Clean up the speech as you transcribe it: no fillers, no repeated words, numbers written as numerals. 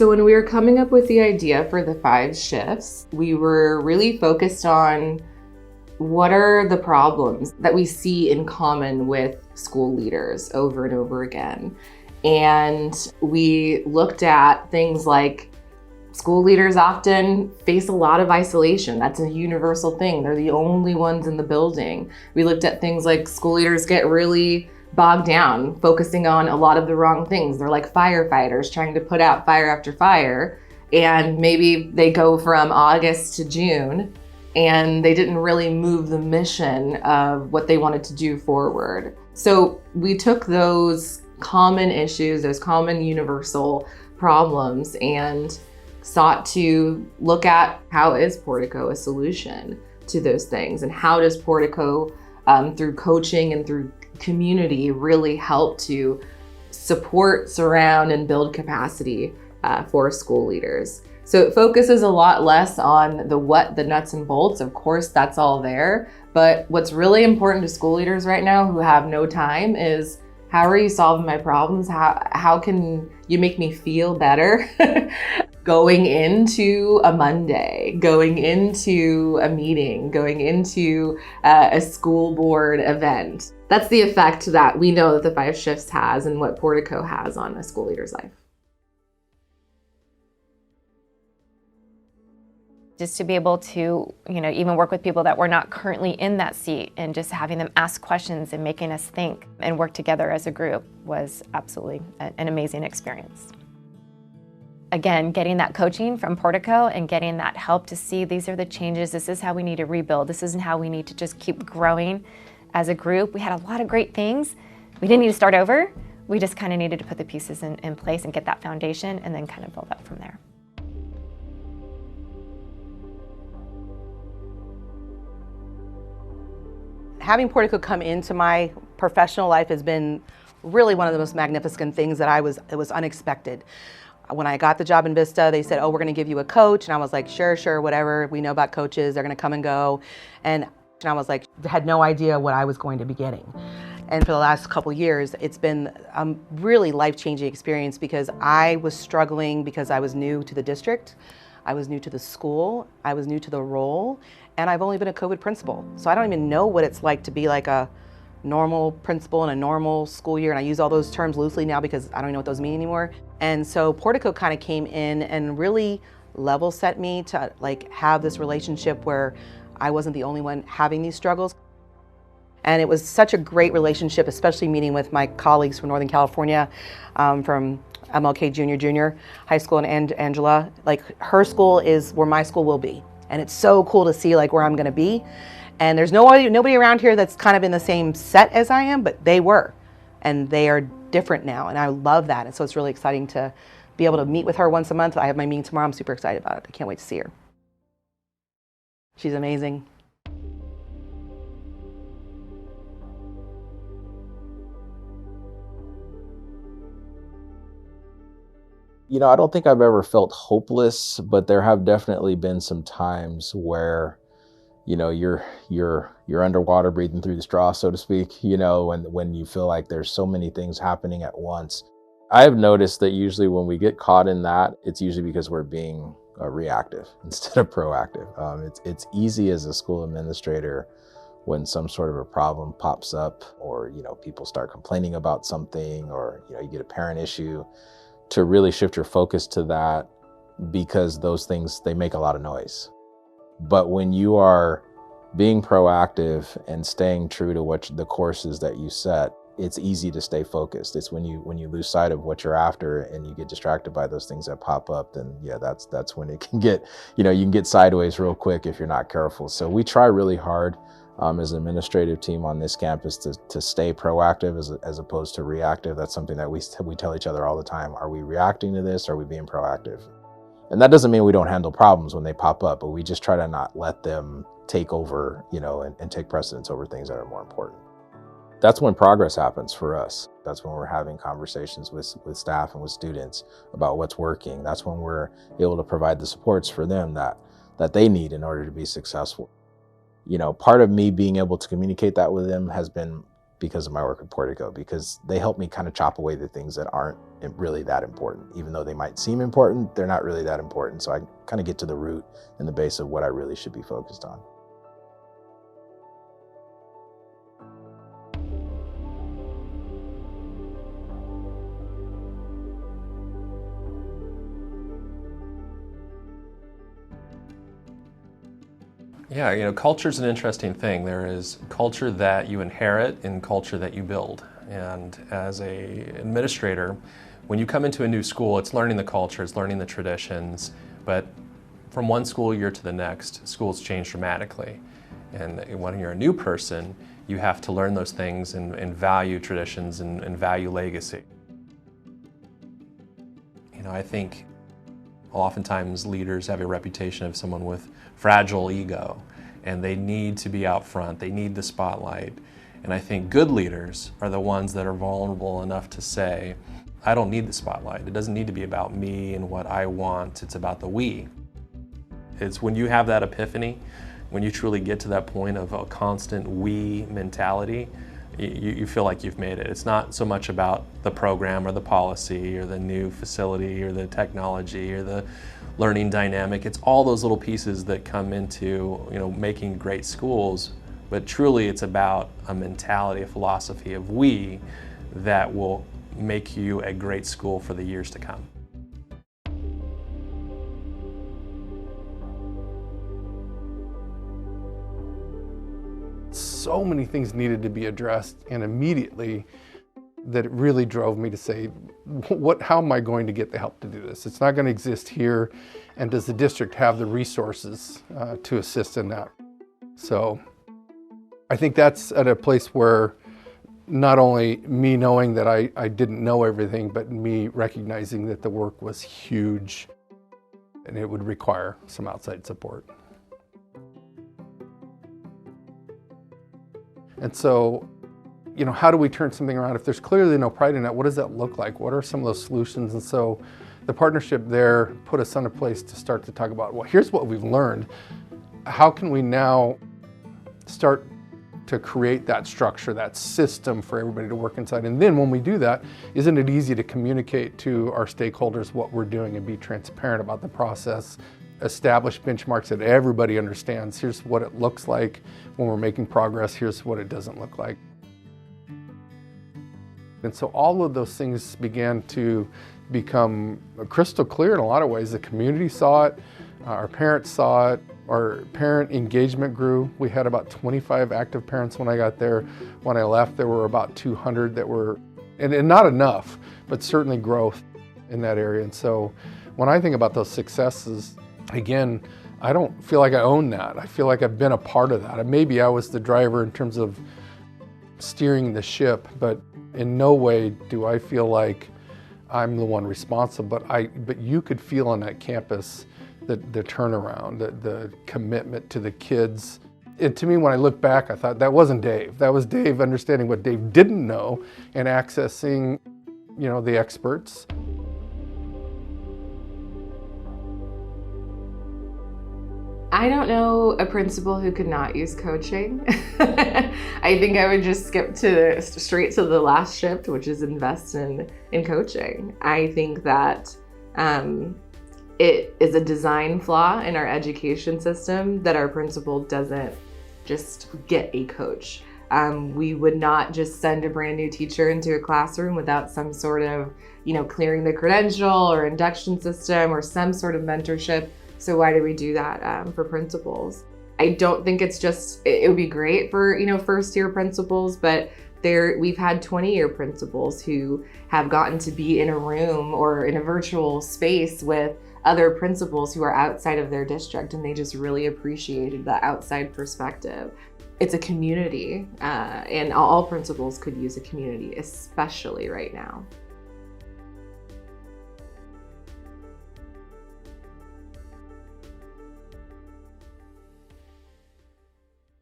So when we were coming up with the idea for the 5 shifts, we were really focused on what are the problems that we see in common with school leaders over and over again. And we looked at things like school leaders often face a lot of isolation. That's a universal thing. They're the only ones in the building. We looked at things like school leaders get really bogged down, focusing on a lot of the wrong things. They're like firefighters trying to put out fire after fire. And maybe they go from August to June and they didn't really move the mission of what they wanted to do forward. So we took those common issues, those common universal problems, and sought to look at how is Portico a solution to those things, and how does Portico, through coaching and through community, really help to support, surround, and build capacity for school leaders. So it focuses a lot less on the what, the nuts and bolts. Of course, that's all there. But what's really important to school leaders right now who have no time is, how are you solving my problems? How can you make me feel better going into a Monday, going into a meeting, going into a school board event? That's the effect that we know that the 5 shifts has and what Portico has on a school leader's life. Just to be able to, even work with people that were not currently in that seat, and just having them ask questions and making us think and work together as a group was absolutely an amazing experience. Again, getting that coaching from Portico and getting that help to see these are the changes, this is how we need to rebuild, this isn't how we need to just keep growing as a group. We had a lot of great things. We didn't need to start over. We just kind of needed to put the pieces in place and get that foundation and then kind of build up from there. Having Portico come into my professional life has been really one of the most magnificent things that it was unexpected. When I got the job in Vista, they said, oh, we're gonna give you a coach. And I was like, sure, whatever. We know about coaches, they're gonna come and go. And I was like, had no idea what I was going to be getting. And for the last couple of years, it's been a really life-changing experience, because I was struggling because I was new to the district. I was new to the school, I was new to the role, and I've only been a COVID principal. So I don't even know what it's like to be like a normal principal in a normal school year. And I use all those terms loosely now because I don't know what those mean anymore. And so Portico kind of came in and really level set me to have this relationship where I wasn't the only one having these struggles. And it was such a great relationship, especially meeting with my colleagues from Northern California, from MLK Junior High School, and Angela. Her school is where my school will be. And it's so cool to see where I'm gonna be. And there's nobody around here that's kind of in the same set as I am, but they were. And they are different now, and I love that. And so it's really exciting to be able to meet with her once a month. I have my meeting tomorrow, I'm super excited about it. I can't wait to see her. She's amazing. I don't think I've ever felt hopeless, but there have definitely been some times where, you're underwater breathing through the straw, so to speak, when you feel like there's so many things happening at once. I've noticed that usually when we get caught in that, it's usually because we're being reactive instead of proactive. It's easy as a school administrator when some sort of a problem pops up, or, people start complaining about something, or, you get a parent issue, to really shift your focus to that, because those things, they make a lot of noise. But when you are being proactive and staying true to what the courses that you set, it's easy to stay focused. It's when you lose sight of what you're after and you get distracted by those things that pop up, then yeah, that's when it can get, you can get sideways real quick if you're not careful. So we try really hard as an administrative team on this campus to stay proactive as opposed to reactive. That's something that we tell each other all the time. Are we reacting to this? Or are we being proactive? And that doesn't mean we don't handle problems when they pop up, but we just try to not let them take over, and take precedence over things that are more important. That's when progress happens for us. That's when we're having conversations with staff and with students about what's working. That's when we're able to provide the supports for them that they need in order to be successful. Part of me being able to communicate that with them has been because of my work at Portico, because they help me kind of chop away the things that aren't really that important. Even though they might seem important, they're not really that important. So I kind of get to the root and the base of what I really should be focused on. Yeah, culture's an interesting thing. There is culture that you inherit and culture that you build. And as an administrator, when you come into a new school, it's learning the culture, it's learning the traditions, but from one school year to the next, schools change dramatically. And when you're a new person, you have to learn those things and value traditions and value legacy. I think oftentimes leaders have a reputation of someone with fragile ego, and they need to be out front, they need the spotlight. And I think good leaders are the ones that are vulnerable enough to say, I don't need the spotlight. It doesn't need to be about me and what I want, it's about the we. It's when you have that epiphany, when you truly get to that point of a constant we mentality, you feel like you've made it. It's not so much about the program or the policy or the new facility or the technology or the learning dynamic. It's all those little pieces that come into making great schools, but truly it's about a mentality, a philosophy of we that will make you a great school for the years to come. So many things needed to be addressed, and immediately that it really drove me to say, how am I going to get the help to do this? It's not going to exist here, and does the district have the resources to assist in that? So I think that's at a place where not only me knowing that I didn't know everything, but me recognizing that the work was huge and it would require some outside support. And so, how do we turn something around? If there's clearly no pride in it, what does that look like? What are some of those solutions? And so the partnership there put us on a place to start to talk about, well, here's what we've learned. How can we now start to create that structure, that system for everybody to work inside? And then when we do that, isn't it easy to communicate to our stakeholders what we're doing and be transparent about the process? Establish benchmarks that everybody understands. Here's what it looks like when we're making progress. Here's what it doesn't look like. And so all of those things began to become crystal clear in a lot of ways. The community saw it, our parents saw it, our parent engagement grew. We had about 25 active parents when I got there. When I left, there were about 200 that were, and not enough, but certainly growth in that area. And so when I think about those successes, again, I don't feel like I own that. I feel like I've been a part of that. Maybe I was the driver in terms of steering the ship, but in no way do I feel like I'm the one responsible. But you could feel on that campus the turnaround, the commitment to the kids. To me, when I look back, I thought that wasn't Dave. That was Dave understanding what Dave didn't know and accessing, the experts. I don't know a principal who could not use coaching. I think I would just skip straight to the last shift, which is invest in coaching. I think that it is a design flaw in our education system that our principal doesn't just get a coach. We would not just send a brand new teacher into a classroom without some sort of, clearing the credential or induction system or some sort of mentorship. So why do we do that for principals? I don't think it's just, it would be great for, first year principals, but we've had 20-year principals who have gotten to be in a room or in a virtual space with other principals who are outside of their district, and they just really appreciated that outside perspective. It's a community, and all principals could use a community, especially right now.